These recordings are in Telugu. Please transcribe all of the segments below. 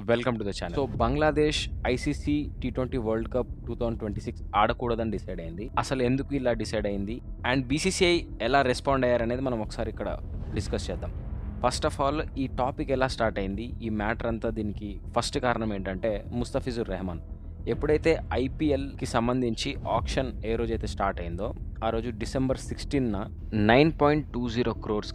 Welcome to the channel. So Bangladesh ICC T20 world cup 2026 ఆడకూడదని డిసైడ్ అయింది. అసలు ఎందుకు ఇలా డిసైడ్ అయింది అండ్ బీసీసీఐ ఎలా రెస్పాండ్ అయ్యారనేది మనం ఒకసారి ఇక్కడ డిస్కస్ చేద్దాం. ఫస్ట్ ఆఫ్ ఆల్ ఈ టాపిక్ ఎలా స్టార్ట్ అయింది, ఈ మ్యాటర్ అంతా దీనికి ఫస్ట్ కారణం ఏంటంటే ముస్తఫిజుర్ రెహమాన్. ఎప్పుడైతే ఐపీఎల్కి సంబంధించి ఆక్షన్ ఏ రోజైతే స్టార్ట్ అయిందో ఆ రోజు December 16న 9.20 crores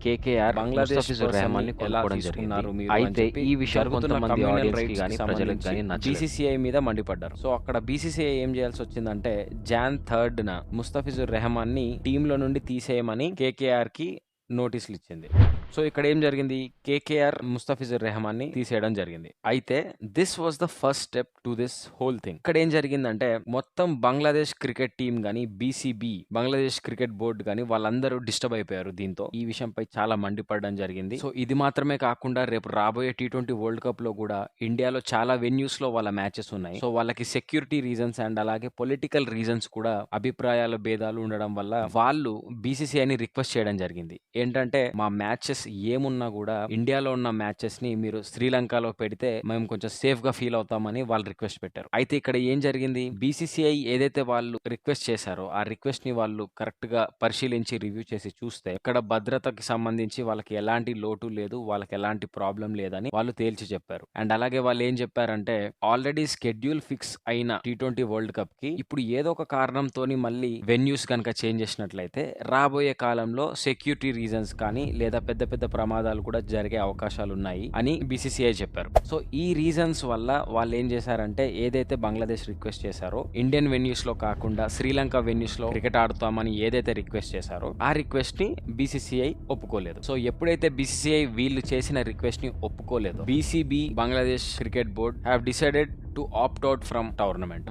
కేకేఆర్ బంగ్లాదేశ్ రెహమాన్ని కొనుక్కోవడం జరిగింది. అయితే ఈ విషయం కొంతమంది ఆడియన్స్ కి గాని ప్రజలకు గాని బీసీసీఐ మీద మండిపడ్డారు. సో అక్కడ బీసీసీఐ ఏం చేయాల్సి వచ్చిందంటే Jan 3న ముస్తఫిజుర్ రెహమాన్ని టీంలో నుండి తీసేయమని కేకేఆర్ కి నోటీసులు ఇచ్చింది. సో ఇక్కడ ఏం జరిగింది, కేకేఆర్ ముస్తఫిజుర్ రెహమాన్ని తీసేయడం జరిగింది. అయితే this was the first step to this whole thing. ఇక్కడ ఏం జరిగిందంటే మొత్తం బంగ్లాదేశ్ క్రికెట్ టీం గానీ బీసీబీ బంగ్లాదేశ్ క్రికెట్ బోర్డు గానీ వాళ్ళందరూ డిస్టర్బ్ అయిపోయారు. దీంతో ఈ విషయంపై చాలా మండిపడడం జరిగింది. సో ఇది మాత్రమే కాకుండా రేపు రాబోయే T20 వరల్డ్ కప్ లో కూడా ఇండియాలో చాలా వెన్యూస్ లో వాళ్ళ మ్యాచెస్ ఉన్నాయి. సో వాళ్ళకి సెక్యూరిటీ రీజన్స్ అండ్ అలాగే పొలిటికల్ రీజన్స్ కూడా అభిప్రాయాల భేదాలు ఉండడం వల్ల వాళ్ళు బీసీసీఐని రిక్వెస్ట్ చేయడం జరిగింది. ఏంటంటే మా మ్యాచెస్ ఏమున్నా కూడా ఇండియాలో ఉన్న మ్యాచెస్ ని మీరు శ్రీలంకలో పెడితే మేము కొంచెం సేఫ్ గా ఫీల్ అవుతామని వాళ్ళు రిక్వెస్ట్ పెట్టారు. అయితే ఇక్కడ ఏం జరిగింది, బీసీసీఐ ఏదైతే వాళ్ళు రిక్వెస్ట్ చేశారో ఆ రిక్వెస్ట్ ని వాళ్ళు కరెక్ట్ గా పరిశీలించి రివ్యూ చేసి చూస్తే ఇక్కడ భద్రతకి సంబంధించి వాళ్ళకి ఎలాంటి లోటు లేదు, వాళ్ళకి ఎలాంటి ప్రాబ్లం లేదని వాళ్ళు తేల్చి చెప్పారు. అండ్ అలాగే వాళ్ళు ఏం చెప్పారంటే ఆల్రెడీ స్కెడ్యూల్ ఫిక్స్ అయిన T20 వరల్డ్ కప్ కి ఇప్పుడు ఏదో ఒక కారణంతోని మళ్ళీ వెన్యూస్ కనుక చేంజ్ చేసినట్లయితే రాబోయే కాలంలో సెక్యూరిటీ రీజన్స్ కానీ లేదా పెద్ద పెద్ద ప్రమాదాలు కూడా జరిగే అవకాశాలు ఉన్నాయి అని బీసీసీఐ చెప్పారు. సో ఈ రీజన్స్ వల్ల వాళ్ళు ఏం చేశారంటే ఏదైతే బంగ్లాదేశ్ రిక్వెస్ట్ చేశారో ఇండియన్ వెన్యూస్ లో కాకుండా శ్రీలంక వెన్యూస్ లో క్రికెట్ ఆడుతామని ఏదైతే రిక్వెస్ట్ చేశారో ఆ రిక్వెస్ట్ ని బీసీసీఐ ఒప్పుకోలేదు. సో ఎప్పుడైతే బీసీసీఐ వీళ్ళు చేసిన రిక్వెస్ట్ ని ఒప్పుకోలేదు, BCB Bangladesh cricket board have decided to opt out from tournament.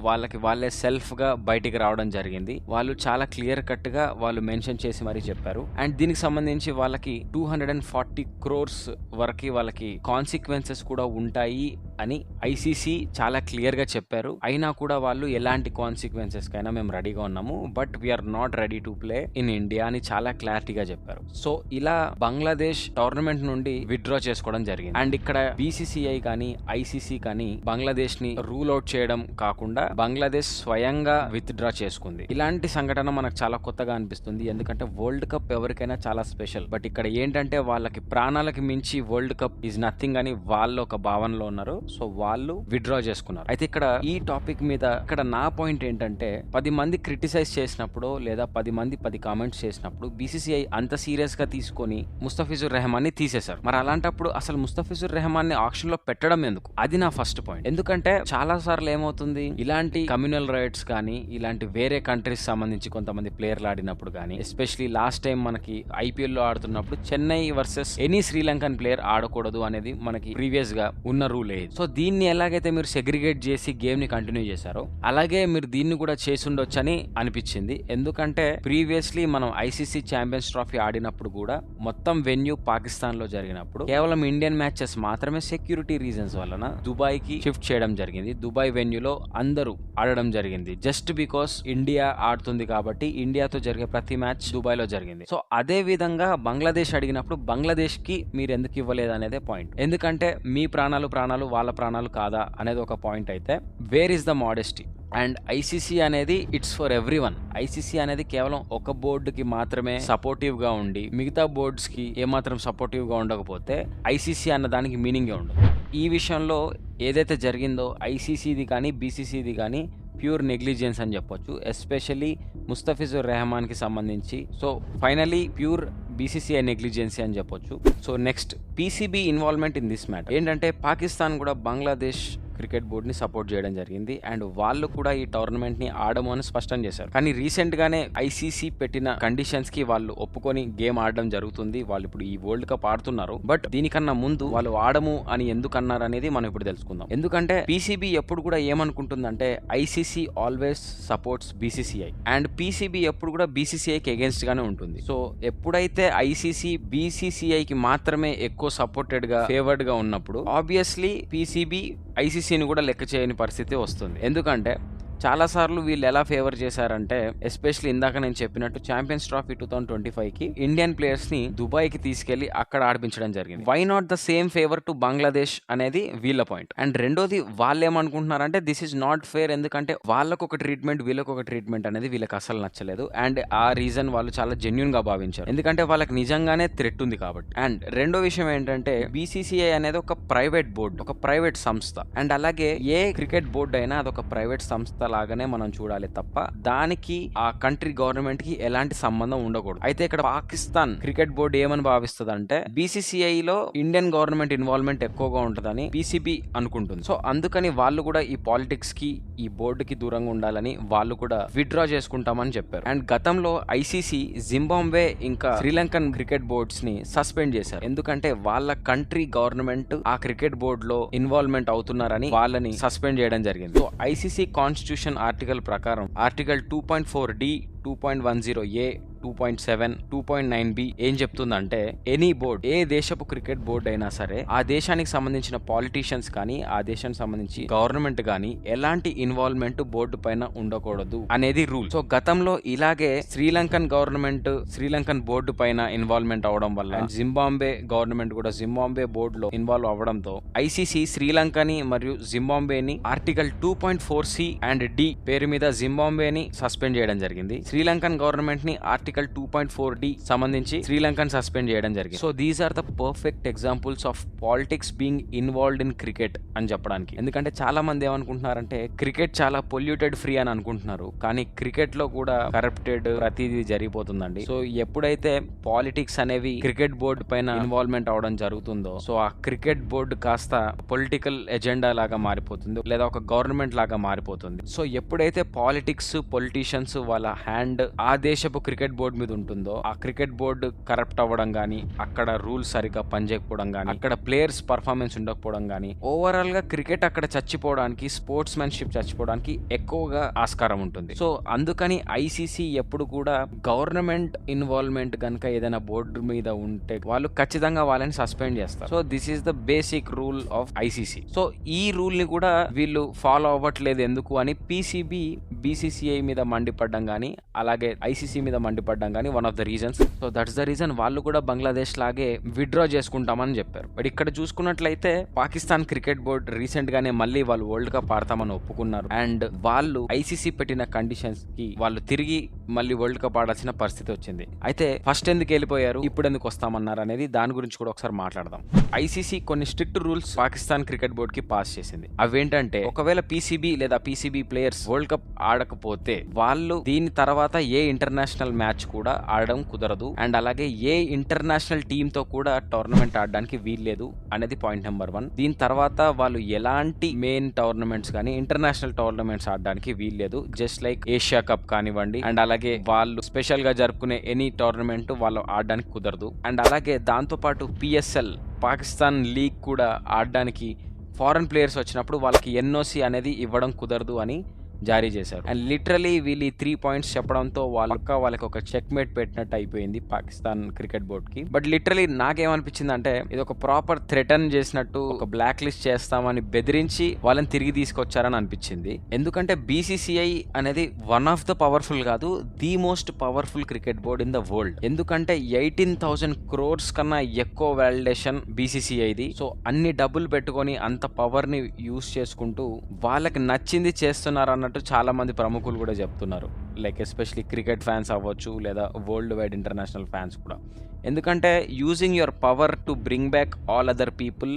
వాళ్ళే సెల్ఫ్ గా బయటికి రావడం జరిగింది. వాళ్ళు చాలా క్లియర్ కట్ గా వాళ్ళు మెన్షన్ చేసి మరీ చెప్పారు. అండ్ దీనికి సంబంధించి వాళ్ళకి 240 crores వరకు వాళ్ళకి కాన్సిక్వెన్సెస్ కూడా ఉంటాయి అని ఐసీసీ చాలా క్లియర్ గా చెప్పారు. అయినా కూడా వాళ్ళు ఎలాంటి కాన్సిక్వెన్సెస్ కైనా మేము రెడీగా ఉన్నాము, but we are not ready to play in India అని చాలా క్లారిటీగా చెప్పారు. సో ఇలా బంగ్లాదేశ్ టోర్నమెంట్ నుండి విత్డ్రా చేసుకోవడం జరిగింది. అండ్ ఇక్కడ బీసీసీఐ కానీ ఐసీసీ కానీ బంగ్లాదేశ్ ని రూల్ అవుట్ చేయడం కాకుండా బంగ్లాదేశ్ స్వయంగా విత్డ్రా చేసుకుంది. ఇలాంటి సంఘటన మనకు చాలా కొత్తగా అనిపిస్తుంది, ఎందుకంటే వరల్డ్ కప్ ఎవరికైనా చాలా స్పెషల్. బట్ ఇక్కడ ఏంటంటే వాళ్ళకి ప్రాణాలకి మించి వరల్డ్ కప్ ఈజ్ నథింగ్ అని వాళ్ళు ఒక భావనలో ఉన్నారు. సో వాళ్ళు విత్డ్రా చేసుకున్నారు. అయితే ఇక్కడ ఈ టాపిక్ మీద ఇక్కడ నా పాయింట్ ఏంటంటే 10 మంది క్రిటిసైజ్ చేసినప్పుడు లేదా 10 మంది 10 కామెంట్స్ చేసినప్పుడు బీసీసీఐ అంత సీరియస్ గా తీసుకొని ముస్తఫిజుర్ రెహమాన్ ని తీసేశారు. మరి అలాంటప్పుడు అసలు ముస్తఫిజుర్ రెహమాన్ ని ఆక్షన్ లో పెట్టడం ఎందుకు, అది నా ఫస్ట్ పాయింట్. ఎందుకంటే చాలా సార్లు ఏమవుతుంది, ఇలాంటి కమ్యూనల్ రైట్స్ కానీ ఇలాంటి వేరే కంట్రీస్ సంబంధించి కొంతమంది ప్లేయర్లు ఆడినప్పుడు కానీ ఎస్పెషలీ లాస్ట్ టైం మనకి ఐపీఎల్ లో ఆడుతున్నప్పుడు Chennai versus any Sri Lankan player ఆడకూడదు అనేది మనకి ప్రీవియస్ గా ఉన్న రూల్. సో దీన్ని ఎలాగైతే మీరు సెగ్రిగేట్ చేసి గేమ్ ని కంటిన్యూ చేశారో అలాగే మీరు దీన్ని కూడా చేసి ఉండొచ్చని అనిపించింది. ఎందుకంటే ప్రీవియస్లీ మనం ఐసీసీ ఛాంపియన్స్ ట్రోఫీ ఆడినప్పుడు కూడా మొత్తం వెన్యూ పాకిస్తాన్ లో జరిగినప్పుడు కేవలం ఇండియన్ మ్యాచెస్ మాత్రమే సెక్యూరిటీ రీజన్స్ వలన దుబాయ్ కి షిఫ్ట్ చేయడం జరిగింది. దుబాయ్ వెన్యూలో అందరూ ఆడడం జరిగింది జస్ట్ బికాస్ ఇండియా ఆడుతుంది కాబట్టి ఇండియాతో జరిగే ప్రతి మ్యాచ్ దుబాయ్ లో జరిగింది. సో అదే విధంగా బంగ్లాదేశ్ అడిగినప్పుడు బంగ్లాదేశ్ కి మీరు ఎందుకు ఇవ్వలేదు అనేదే పాయింట్. ఎందుకంటే మీ ప్రాణాలు వాళ్ళ ప్రాణాలు కాదా అనేది ఒక పాయింట్. అయితే where is the modesty? And ICC అనేది ఇట్స్ ఫర్ ఎవ్రీవన్. ఐసీసీ అనేది కేవలం ఒక బోర్డుకి మాత్రమే సపోర్టివ్ గా ఉండి మిగతా బోర్డ్స్ కి ఏమాత్రం సపోర్టివ్ గా ఉండకపోతే ఐసీసీ అన్న దానికి మీనింగే ఉండదు. ఈ విషయంలో ఏదైతే జరిగిందో ఐసీసీది కానీ బీసీసీది కానీ ప్యూర్ నెగ్లిజెన్స్ అని చెప్పొచ్చు, ఎస్పెషల్లీ ముస్తఫిజుర్ రెహమాన్ కి సంబంధించి. So finally pure BCCI negligence అని చెప్పొచ్చు. So next PCB involvement in this matter ఏంటంటే పాకిస్తాన్ కూడా బంగ్లాదేశ్ క్రికెట్ బోర్డ్ ని సపోర్ట్ చేయడం జరిగింది అండ్ వాళ్ళు కూడా ఈ టోర్నమెంట్ ని ఆడము అని స్పష్టం చేశారు. కానీ రీసెంట్ గానే ఐసీసీ పెట్టిన కండిషన్స్ కి వాళ్ళు ఒప్పుకొని గేమ్ ఆడడం జరుగుతుంది. వాళ్ళు ఇప్పుడు ఈ వరల్డ్ కప్ ఆడుతున్నారు. బట్ దీనికన్నా ముందు వాళ్ళు ఆడము అని ఎందుకు అన్నారు అనేది మనం ఇప్పుడు తెలుసుకుందాం. ఎందుకంటే పీసీబీ ఎప్పుడు కూడా ఏమనుకుంటుందంటే ICC always supports BCCI and PCB ఎప్పుడు కూడా బీసీసీఐకి అగేన్స్ట్ గానే ఉంటుంది. సో ఎప్పుడైతే ఐసీసీ బీసీసీఐ కి మాత్రమే ఎక్కువ సపోర్టెడ్ గా ఫేవర్డ్ గా ఉన్నప్పుడు ఆబ్వియస్లీ పీసీబీ ఐసీసీని కూడా లెక్క చేయని పరిస్థితి వస్తుంది. ఎందుకంటే చాలా సార్లు వీళ్ళు ఎలా ఫేవర్ చేశారంటే, ఎస్పెషల్లీ ఇందాక నేను చెప్పినట్టు ఛాంపియన్స్ ట్రోఫీ 2025 కి ఇండియన్ ప్లేయర్స్ ని దుబాయ్ కి తీసుకెళ్లి అక్కడ ఆడిపించడం జరిగింది. Why not the same favour to Bangladesh అనేది వీళ్ళ పాయింట్. అండ్ రెండోది వాళ్ళు ఏమనుకుంటున్నారంటే దిస్ ఇస్ నాట్ ఫేర్, ఎందుకంటే వాళ్ళకు ఒక ట్రీట్మెంట్ వీళ్ళకు ఒక ట్రీట్మెంట్ అనేది వీళ్ళకి అసలు నచ్చలేదు. అండ్ ఆ రీజన్ వాళ్ళు చాలా జెన్యూన్ గా భావించారు, ఎందుకంటే వాళ్ళకి నిజంగానే థ్రెట్ ఉంది కాబట్టి. అండ్ రెండో విషయం ఏంటంటే బీసీసీఐ అనేది ఒక ప్రైవేట్ బోర్డు, ఒక ప్రైవేట్ సంస్థ. అండ్ అలాగే ఏ క్రికెట్ బోర్డు అయినా అదొక ప్రైవేట్ సంస్థ లాగానే మనం చూడాలి తప్ప దానికి ఆ కంట్రీ గవర్నమెంట్ కి ఎలాంటి సంబంధం ఉండకూడదు. అయితే ఇక్కడ పాకిస్తాన్ క్రికెట్ బోర్డు ఏమని భావిస్తుంది అంటే బీసీసీఐ లో ఇండియన్ గవర్నమెంట్ ఇన్వాల్వ్మెంట్ ఎక్కువగా ఉంటుందని పీసీబీ అనుకుంటుంది. సో అందుకని వాళ్ళు కూడా ఈ పాలిటిక్స్ కి ఈ బోర్డుకి దూరంగా ఉండాలని వాళ్ళు కూడా విత్డ్రా చేసుకుంటామని చెప్పారు. అండ్ గతంలో ఐసీసీ జింబాబ్వే ఇంకా శ్రీలంకన్ క్రికెట్ బోర్డ్స్ ని సస్పెండ్ చేశారు, ఎందుకంటే వాళ్ళ కంట్రీ గవర్నమెంట్ ఆ క్రికెట్ బోర్డ్ లో ఇన్వాల్వ్మెంట్ అవుతున్నారని వాళ్ళని సస్పెండ్ చేయడం జరిగింది. సో ఐసీసీ కాన్స్టిట్యూషన్ ఆర్టికల్ ప్రకారం ఆర్టికల్ 2.4D 2.10A 2.7 2.9B ఏం చెప్తుందంటే ఎనీ బోర్డ్, ఏ దేశపు క్రికెట్ బోర్డు అయినా సరే ఆ దేశానికి సంబంధించిన పాలిటీషియన్స్ కానీ ఆ దేశానికి సంబంధించి గవర్నమెంట్ కానీ ఎలాంటి ఇన్వాల్వ్మెంట్ బోర్డు పైన ఉండకూడదు అనేది రూల్. సో గతంలో ఇలాగే శ్రీలంకన్ గవర్నమెంట్ శ్రీలంకన్ బోర్డు పైన ఇన్వాల్వ్మెంట్ అవడం వల్ల జింబాబ్వే గవర్నమెంట్ కూడా జింబాబ్వే బోర్డు లో ఇన్వాల్వ్ అవ్వడంతో ఐసీసీ శ్రీలంకని మరియు జింబాబ్వేని ఆర్టికల్ 2.4C అండ్ D పేరు మీద జింబాబ్వేని సస్పెండ్ చేయడం జరిగింది. శ్రీలంకన్ గవర్నమెంట్ ని ఆర్టికల్ 2.4D సంబంధించి శ్రీలంకన్ సస్పెండ్ చేయడం జరిగింది. So these are the perfect examples of politics being involved in cricket అని చెప్పడానికి. ఎందుకంటే చాలా మంది ఏమనుకుంటున్నారంటే క్రికెట్ చాలా పొల్యూటెడ్ ఫ్రీ అని అనుకుంటున్నారు, కానీ క్రికెట్ లో కూడా కరప్టెడ్ ప్రతిదీ జరిగిపోతుందండి. సో ఎప్పుడైతే పాలిటిక్స్ అనేవి క్రికెట్ బోర్డు పైన ఇన్వాల్వ్మెంట్ అవడం జరుగుతుందో సో ఆ క్రికెట్ బోర్డు కాస్త పొలిటికల్ ఎజెండా లాగా మారిపోతుంది, లేదా ఒక గవర్నమెంట్ లాగా మారిపోతుంది. సో ఎప్పుడైతే పాలిటిక్స్ పొలిటీషియన్స్ వాళ్ళ హ్యాండ్ ఆ దేశపు క్రికెట్ బోర్డు మీద ఉంటుందో ఆ క్రికెట్ బోర్డు కరప్ట్ అవ్వడం గానీ, అక్కడ రూల్స్ సరిగ్గా పనిచేయకపోవడం గానీ, అక్కడ ప్లేయర్స్ పర్ఫార్మెన్స్ ఉండకపోవడం గానీ, ఓవరాల్ గా క్రికెట్ అక్కడ చచ్చిపోవడానికి, స్పోర్ట్స్ మ్యాన్షిప్ చచ్చిపోవడానికి ఎక్కువగా ఆస్కారం ఉంటుంది. సో అందుకని ఐసీసీ ఎప్పుడు కూడా గవర్నమెంట్ ఇన్వాల్వ్మెంట్ గనక ఏదైనా బోర్డు మీద ఉంటే వాళ్ళు ఖచ్చితంగా వాళ్ళని సస్పెండ్ చేస్తారు. So this is the basic rule of ICC. So ఈ రూల్ ని కూడా వీళ్ళు ఫాలో అవ్వట్లేదు ఎందుకు అని పీసీబీ బీసీసీఐ మీద మండిపడ్డం గానీ అలాగే ఐసీసీ మీద మండిపడ్డం కానీ one of the reasons. So that's the reason వాళ్ళు కూడా బంగ్లాదేశ్ లాగే విత్డ్రా చేసుకుంటామని చెప్పారు. బట్ ఇక్కడ చూసుకున్నట్లయితే పాకిస్తాన్ క్రికెట్ బోర్డ్ రీసెంట్ గానే మళ్ళీ వాళ్ళు వరల్డ్ కప్ ఆడతామని ఒప్పుకున్నారు. అండ్ వాళ్ళు ఐసీసీ పెట్టిన కండిషన్స్ కి వాళ్ళు తిరిగి మళ్ళీ వరల్డ్ కప్ ఆడాల్సిన పరిస్థితి వచ్చింది. అయితే ఫస్ట్ ఎందుకు వెళ్ళిపోయారు, ఇప్పుడు ఎందుకు వస్తామన్నారు అనేది దాని గురించి కూడా ఒకసారి మాట్లాడదాం. ఐసీసీ కొన్ని strict rules Pakistan cricket board కి పాస్ చేసింది. అవేంటంటే ఒకవేళ పీసీబీ లేదా పీసీబీ ప్లేయర్స్ వరల్డ్ కప్ ఆడకపోతే వాళ్ళు దీని తర్వాత ఏ ఇంటర్నేషనల్ మ్యాచ్ కూడా ఆడడం కుదరదు. అండ్ అలాగే ఏ ఇంటర్నేషనల్ టీమ్ తో కూడా టోర్నమెంట్ ఆడడానికి వీల్లేదు అనేది పాయింట్ నెంబర్ 1. దీని తర్వాత వాళ్ళు ఎలాంటి మెయిన్ టోర్నమెంట్స్ కానీ ఇంటర్నేషనల్ టోర్నమెంట్స్ ఆడడానికి వీల్లేదు. జస్ట్ లైక్ ఏషియా కప్ కానివ్వండి, అండ్ అలాగే వాళ్ళు స్పెషల్ గా జరుపుకునే ఎనీ టోర్నమెంట్ వాళ్ళు ఆడడానికి కుదరదు. అండ్ అలాగే దాంతో పాటు పిఎస్ఎల్ పాకిస్తాన్ లీగ్ కూడా ఆడడానికి ఫారెన్ ప్లేయర్స్ వచ్చినప్పుడు వాళ్ళకి ఎన్ఓసి అనేది ఇవ్వడం కుదరదు అని జారీ చేశారు. అండ్ లిటరలీ వీళ్ళు 3 పాయింట్స్ చెప్పడంతో వాళ్ళకి ఒక చెక్ మేట్ పెట్టినట్టు అయిపోయింది పాకిస్తాన్ క్రికెట్ బోర్డ్ కి. బట్ లిటరలీ నాకేమనిపించింది అంటే ఇది ఒక ప్రాపర్ థ్రెటన్ చేసినట్టు, ఒక బ్లాక్ లిస్ట్ చేస్తామని బెదిరించి వాళ్ళని తిరిగి తీసుకొచ్చారని అనిపించింది. ఎందుకంటే బీసీసీఐ అనేది వన్ ఆఫ్ ద పవర్ఫుల్ కాదు, the most powerful cricket board in the world. ఎందుకంటే 18,000 crores కన్నా ఎక్కువ వాలిడేషన్ బీసీసీఐది. సో అన్ని డబ్బులు పెట్టుకొని అంత పవర్ ని యూస్ చేసుకుంటూ వాళ్ళకి నచ్చింది చేస్తున్నారు అన్నట్టు చాలా మంది ప్రముఖులు కూడా చెప్తున్నారు. లైక్ ఎస్పెషలీ క్రికెట్ ఫ్యాన్స్ అవ్వచ్చు లేదా వరల్డ్ వైడ్ ఇంటర్నేషనల్ ఫ్యాన్స్ కూడా. ఎందుకంటే using your power to bring back all other people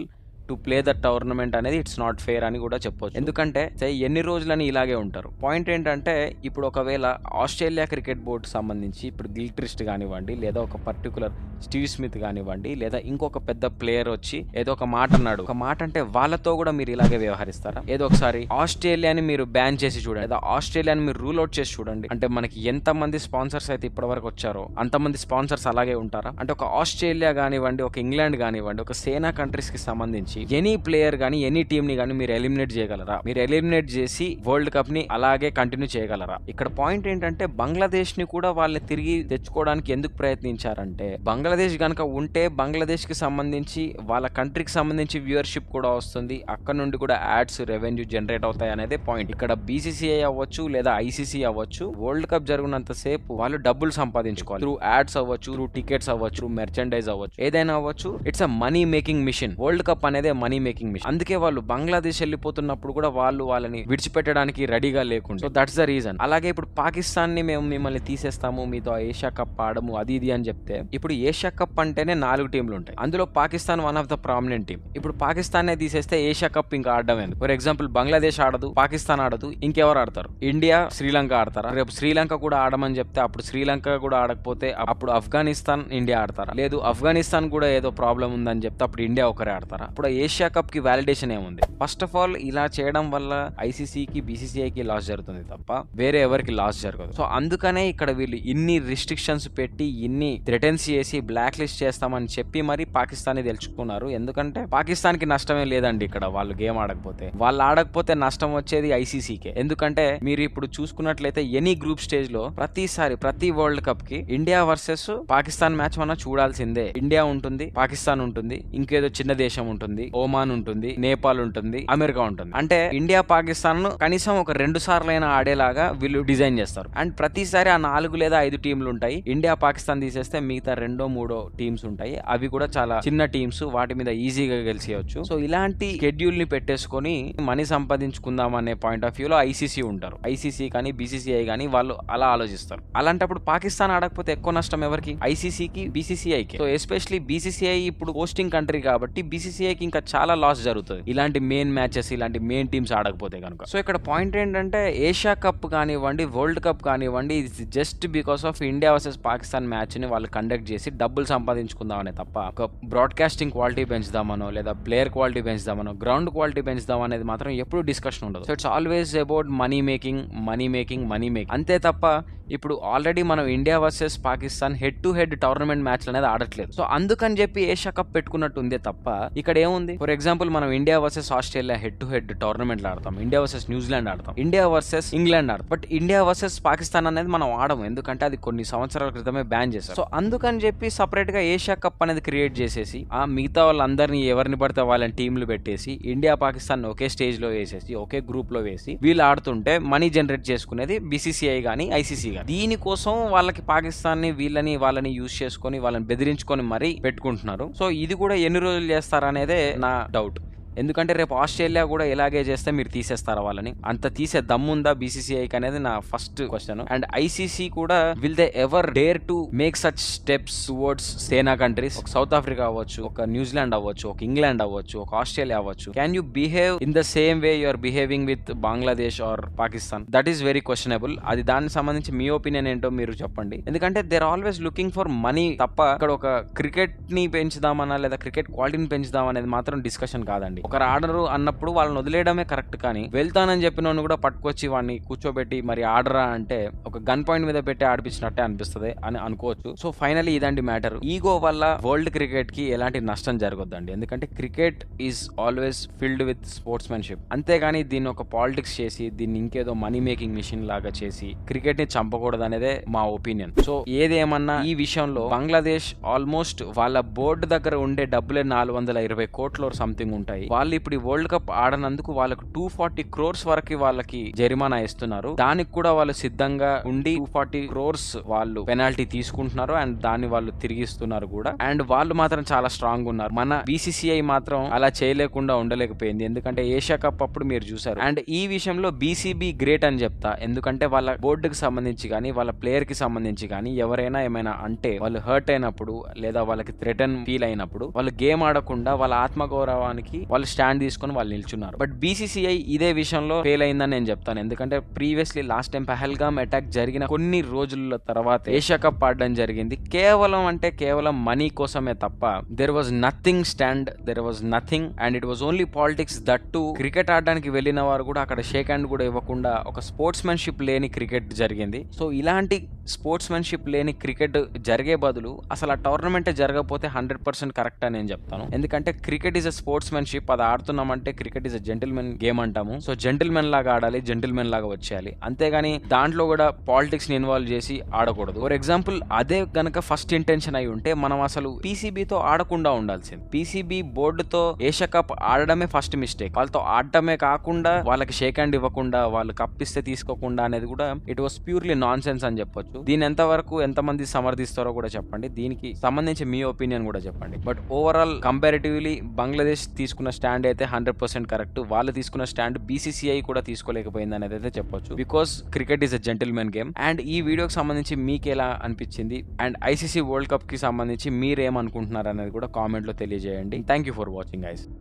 to play the tournament అనేది ఇట్స్ నాట్ ఫేర్ అని కూడా చెప్పొచ్చు. ఎందుకంటే ఎన్ని రోజులని ఇలాగే ఉంటారు. పాయింట్ ఏంటంటే ఇప్పుడు ఒకవేళ ఆస్ట్రేలియా క్రికెట్ బోర్డు సంబంధించి ఇప్పుడు గిల్క్రిస్ట్ కానివ్వండి, లేదా ఒక పర్టికులర్ స్టీవ్ స్మిత్ కానివ్వండి, లేదా ఇంకొక పెద్ద ప్లేయర్ వచ్చి ఏదో ఒక మాట అన్నాడు, ఒక మాట అంటే వాళ్ళతో కూడా మీరు ఇలాగే వ్యవహరిస్తారా? ఏదో ఒకసారి ఆస్ట్రేలియాని మీరు బ్యాన్ చేసి చూడండి, లేదా ఆస్ట్రేలియాని మీరు రూల్ అవుట్ చేసి చూడండి. అంటే మనకి ఎంత మంది స్పాన్సర్స్ అయితే ఇప్పటి వరకు వచ్చారో అంతమంది స్పాన్సర్స్ అలాగే ఉంటారా? అంటే ఒక ఆస్ట్రేలియా కానివ్వండి, ఒక ఇంగ్లాండ్ కానివ్వండి, ఒక సేనా కంట్రీస్ కి సంబంధించి ఎనీ ప్లేయర్ గానీ ఎనీ టీమ్ ని గానీ మీరు ఎలిమినేట్ చేయగలరా? మీరు ఎలిమినేట్ చేసి వరల్డ్ కప్ ని అలాగే కంటిన్యూ చేయగలరా? ఇక్కడ పాయింట్ ఏంటంటే బంగ్లాదేశ్ ని కూడా వాళ్ళని తిరిగి తెచ్చుకోవడానికి ఎందుకు ప్రయత్నించారంటే, బంగ్లాదేశ్ గనక ఉంటే బంగ్లాదేశ్ కి సంబంధించి వాళ్ళ కంట్రీకి సంబంధించి వ్యూవర్షిప్ కూడా వస్తుంది, అక్కడ నుండి కూడా యాడ్స్ రెవెన్యూ జనరేట్ అవుతాయి అనేది పాయింట్. ఇక్కడ బీసీసీఐ అవ్వచ్చు లేదా ఐసీసీ అవ్వచ్చు, వరల్డ్ కప్ జరుగునంత సేపు వాళ్ళు డబ్బులు సంపాదించుకోవాలి. త్రూ యాడ్స్ అవ్వచ్చు, త్రూ టికెట్స్ అవ్వచ్చు, మెర్చండైజ్ అవ్వచ్చు, ఏదైనా అవ్వచ్చు. It's a money making machine. World cup అనేది మనీ మేకింగ్ మిషన్. అందుకే వాళ్ళు బంగ్లాదేశ్ వెళ్ళిపోతున్నప్పుడు కూడా వాళ్ళని విడిచిపెట్టడానికి రెడీగా లేకుండా. So that's the reason. అలాగే ఇప్పుడు పాకిస్తాన్ ని మేము మిమ్మల్ని తీసేస్తాము, మీతో ఏషియా కప్ ఆడము అది ఇది అని చెప్తే, ఇప్పుడు ఏషియా కప్ అంటేనే 4 టీంలు ఉంటాయి, అందులో Pakistan one of the prominent team. ఇప్పుడు పాకిస్తాన్ నే తీసేస్తే ఏషియా కప్ ఇంకా ఆడడం ఎందుకు? ఫర్ ఎగ్జాంపుల్ బంగ్లాదేశ్ ఆడదు, పాకిస్తాన్ ఆడదు, ఇంకెవరు ఆడతారు? ఇండియా, శ్రీలంక ఆడతారా? రేపు శ్రీలంక కూడా ఆడమని చెప్తే అప్పుడు శ్రీలంక కూడా ఆడకపోతే అప్పుడు ఆఫ్ఘనిస్తాన్, ఇండియా ఆడతారా? లేదు ఆఫ్ఘనిస్తాన్ కూడా ఏదో ప్రాబ్లం ఉందని చెప్తే అప్పుడు ఇండియా ఒకరే ఆడతారా? ఇప్పుడు ఏషియా కప్ కి వాలిడేషన్ ఏముంది? ఫస్ట్ ఆఫ్ ఆల్ ఇలా చేయడం వల్ల ఐసీసీకి బీసీసీఐకి లాస్ జరుగుతుంది తప్ప వేరే ఎవరికి లాస్ జరగదు. సో అందుకనే ఇక్కడ వీళ్ళు ఇన్ని రిస్ట్రిక్షన్స్ పెట్టి, ఇన్ని థ్రెటన్స్ చేసి, బ్లాక్ లిస్ట్ చేస్తామని చెప్పి మరి పాకిస్తాన్ ని తెలుసుకున్నారు. ఎందుకంటే పాకిస్తాన్ కి నష్టమే లేదండి ఇక్కడ వాళ్ళు గేమ్ ఆడకపోతే. వాళ్ళు ఆడకపోతే నష్టం వచ్చేది ఐసీసీకే. ఎందుకంటే మీరు ఇప్పుడు చూసుకున్నట్లయితే ఎనీ గ్రూప్ స్టేజ్ లో ప్రతిసారి ప్రతి వరల్డ్ కప్ కి ఇండియా వర్సెస్ పాకిస్తాన్ మ్యాచ్ మనం చూడాల్సిందే. ఇండియా ఉంటుంది, పాకిస్తాన్ ఉంటుంది, ఇంకేదో చిన్న దేశం ఉంటుంది, ఓమాన్ ఉంటుంది, నేపాల్ ఉంటుంది, అమెరికా ఉంటుంది. అంటే ఇండియా పాకిస్తాన్ కనీసం ఒక 2 సార్లైనా ఆడేలాగా వీళ్ళు డిజైన్ చేస్తారు. అండ్ ప్రతిసారి ఆ 4 లేదా 5 టీంలు ఉంటాయి. ఇండియా పాకిస్తాన్ తీసేస్తే మిగతా 2-3 టీమ్స్ ఉంటాయి, అవి కూడా చాలా చిన్న టీమ్స్, వాటి మీద ఈజీగా గెలిచేయచ్చు. సో ఇలాంటి షెడ్యూల్ ని పెట్టేసుకొని మనీ సంపాదించుకుందాం అనే పాయింట్ ఆఫ్ వ్యూలో ఐసీసీ ఉంటారు. ఐసీసీ కానీ బీసీసీఐ కానీ వాళ్ళు అలా ఆలోచిస్తారు. అలాంటప్పుడు పాకిస్తాన్ ఆడకపోతే ఎక్కువ నష్టం ఎవరికి? ఐసీసీకి, బీసీసీఐకి. సో ఎస్పెషలీ బీసీసీఐ ఇప్పుడు హోస్టింగ్ కంట్రీ కాబట్టి బీసీసీఐకి ఇంకా చాలా లాస్ జరుగుతుంది ఇలాంటి మెయిన్ మ్యాచెస్, ఇలాంటి మెయిన్ టీమ్స్ ఆడకపోతే కనుక. సో ఇక్కడ పాయింట్ ఏంటంటే ఏషియా కప్ కానివ్వండి, వరల్డ్ కప్ కానివ్వండి, just because of India versus Pakistan match ని వాళ్ళు కండక్ట్ చేసి డబ్బులు సంపాదించుకుందామనే తప్ప ఒక బ్రాడ్కాస్టింగ్ క్వాలిటీ పెంచుదామనో లేదా ప్లేయర్ క్వాలిటీ పెంచుదామనో గ్రౌండ్ క్వాలిటీ పెంచుదాం అనేది మాత్రం ఎప్పుడు డిస్కషన్ ఉండదు. So it's always about money making, money making, money making, అంతే తప్ప ఇప్పుడు ఆల్రెడీ మనం India versus Pakistan head to head tournament మ్యాచ్లు అనేది ఆడట్లేదు. సో అందుకని చెప్పి ఏషియా కప్ పెట్టుకున్నట్టు ఉందే తప్ప ఇక్కడ ఏముంది? ఫర్ ఎగ్జాంపుల్ మనం India versus Australia head to head టోర్నమెంట్లు ఆడతాం, ఇండియా వర్సెస్ న్యూజిలాండ్ ఆడతాం, ఇండియా వర్సెస్ ఇంగ్లాండ్ ఆడతాం. బట్ ఇండియా వర్సెస్ పాకిస్తాన్ అనేది మనం ఆడము, ఎందుకంటే అది కొన్ని సంవత్సరాల క్రితమే బ్యాన్ చేశారు. సో అందుకని చెప్పి సపరేట్ గా ఏషియా కప్ అనేది క్రియేట్ చేసేసి ఆ మిగతా వాళ్ళందరినీ ఎవరిని పడితే వాళ్ళని టీంలు పెట్టేసి ఇండియా పాకిస్తాన్ ఒకే స్టేజ్ లో వేసేసి ఒకే గ్రూప్ లో వేసి వీళ్ళు ఆడుతుంటే మనీ జనరేట్ చేసుకునేది బీసీసీఐ గానీ ఐసీసీ గానీ. దీనికోసం వాళ్ళకి పాకిస్తాన్ ని వాళ్ళని యూజ్ చేసుకొని వాళ్ళని బెదిరించుకొని మరీ పెట్టుకుంటున్నారు. సో ఇది కూడా ఎన్ని రోజులు చేస్తారనేదే నా డౌట్. ఎందుకంటే రేపు ఆస్ట్రేలియా కూడా ఇలాగే చేస్తే మీరు తీసేస్తారా వాళ్ళని? అంత తీసే దమ్ముందా బీసీసీఐకి అనేది నా ఫస్ట్ క్వశ్చన్. అండ్ ఐసీసీ కూడా will they ever dare to make such steps towards సేనా కంట్రీస్? ఒక సౌత్ ఆఫ్రికా అవ్వచ్చు, ఒక న్యూజిలాండ్ అవ్వచ్చు, ఒక ఇంగ్లాండ్ అవ్వచ్చు, ఒక ఆస్ట్రేలియా అవ్వచ్చు. Can you behave in the same way you are behaving with Bangladesh or Pakistan? That is very questionable. అది దానికి సంబంధించి మీ ఒపీనియన్ ఏంటో మీరు చెప్పండి. ఎందుకంటే they're always looking for money తప్ప ఇక్కడ ఒక క్రికెట్ ని పెంచుదామన్నా లేదా క్రికెట్ క్వాలిటీని పెంచుదాం అనేది మాత్రం డిస్కషన్ కాదండి. ఒకరు ఆడరు అన్నప్పుడు వాళ్ళని వదిలేయడమే కరెక్ట్. కానీ వెళ్తానని చెప్పిన కూడా పట్టుకొచ్చి వాడిని కూర్చోబెట్టి మరి ఆడరా అంటే ఒక గన్ పాయింట్ మీద పెట్టి ఆడిపించినట్టే అనిపిస్తుంది అని అనుకోవచ్చు. సో ఫైనలీ ఇదండి మ్యాటర్. ఈగో వల్ల వరల్డ్ క్రికెట్ కి ఎలాంటి నష్టం జరగొద్దండి. ఎందుకంటే cricket is always filled with sportsmanship. అంతేగాని దీన్ని ఒక పాలిటిక్స్ చేసి దీన్ని ఇంకేదో మనీ మేకింగ్ మిషన్ లాగా చేసి క్రికెట్ ని చంపకూడదు అనేదే మా ఒపీనియన్. సో ఏదేమన్నా ఈ విషయంలో బంగ్లాదేశ్ ఆల్మోస్ట్ వాళ్ళ బోర్డు దగ్గర ఉండే డబ్బులే 420 కోట్లు సంథింగ్ ఉంటాయి. వాళ్ళు ఇప్పుడు ఈ వరల్డ్ కప్ ఆడనందుకు వాళ్ళకు 240 crores వరకు వాళ్ళకి జరిమానా ఇస్తున్నారు. దానికి కూడా వాళ్ళు సిద్ధంగా ఉండి 240 crores వాళ్ళు పెనాల్టీ తీసుకుంటున్నారు అండ్ దాన్ని వాళ్ళు తిరిగిస్తున్నారు కూడా. అండ్ వాళ్ళు మాత్రం చాలా స్ట్రాంగ్ ఉన్నారు. మన బీసీసీఐ మాత్రం అలా చేయలేకుండా ఉండలేకపోయింది. ఎందుకంటే ఏషియా కప్ అప్పుడు మీరు చూసారు. అండ్ ఈ విషయంలో బీసీబీ గ్రేట్ అని చెప్తా. ఎందుకంటే వాళ్ళ బోర్డుకి సంబంధించి కానీ వాళ్ళ ప్లేయర్ కి సంబంధించి కానీ ఎవరైనా ఏమైనా అంటే వాళ్ళు హర్ట్ అయినప్పుడు లేదా వాళ్ళకి థ్రెటన్ ఫీల్ అయినప్పుడు వాళ్ళు గేమ్ ఆడకుండా వాళ్ళ ఆత్మగౌరవానికి వాళ్ళు స్టాండ్ తీసుకొని వాళ్ళు నిల్చున్నారు. బట్ బీసీసీఐ ఇదే విషయంలో ఫెయిల్ అయిందని నేను చెప్తాను. ఎందుకంటే previously last time Pahalgam attack జరిగిన కొన్ని రోజుల తర్వాత ఏషియా కప్ ఆడడం జరిగింది. కేవలం మనీ కోసమే తప్ప there was nothing stand, there was nothing and it was only politics. That to cricket ఆడడానికి వెళ్ళిన వారు కూడా అక్కడ షేక్ హ్యాండ్ కూడా ఇవ్వకుండా ఒక స్పోర్ట్స్మెన్షిప్ లేని క్రికెట్ జరిగింది. సో ఇలాంటి స్పోర్ట్స్మెన్షిప్ లేని క్రికెట్ జరిగే బదులు అసలు ఆ టోర్నమెంట్ జరగకపోతే 100% కరెక్ట్ అని నేను చెప్తాను. ఎందుకంటే క్రికెట్ ఈజ్ అ స్పోర్ట్స్మెన్షిప్. అది ఆడుతున్నామంటే cricket is a gentlemen game అంటాము. సో జెంటిల్మెన్ లాగా ఆడాలి, జెంటిల్మెన్ లాగా వచ్చేయాలి. అంతేగాని దాంట్లో కూడా పాలిటిక్స్ ని ఇన్వాల్వ్ చేసి ఆడకూడదు. ఫర్ ఎగ్జాంపుల్ అదే గనక ఫస్ట్ ఇంటెన్షన్ అయి ఉంటే మనం అసలు పీసీబీతో ఆడకుండా ఉండాల్సింది. పీసీబీ బోర్డుతో ఏషియా కప్ ఆడడమే ఫస్ట్ మిస్టేక్. వాళ్ళతో ఆడటమే కాకుండా వాళ్ళకి షేక్ హ్యాండ్ ఇవ్వకుండా, వాళ్ళు కప్పిస్తే తీసుకోకుండా అనేది కూడా it was purely non sense అని చెప్పొచ్చు. దీని ఎంతమంది సమర్థిస్తారో కూడా చెప్పండి. దీనికి సంబంధించి మీ ఒపీనియన్ కూడా చెప్పండి. బట్ ఓవరాల్ కంపారిటివ్లీ బంగ్లాదేశ్ తీసుకున్న స్టాండ్ అయితే 100% కరెక్ట్. వాళ్ళు తీసుకున్న స్టాండ్ బీసీసీఐ కూడా తీసుకోలేకపోయింది అనేది అయితే చెప్పొచ్చు. Because cricket is a gentlemen game. And ఈ వీడియోకి సంబంధించి మీకు ఎలా అనిపించింది అండ్ ఐసీసీ వరల్డ్ కప్ కి సంబంధించి మీరేమనుకుంటున్నారు అనేది కూడా కామెంట్ లో తెలియజేయండి. Thank you for watching guys.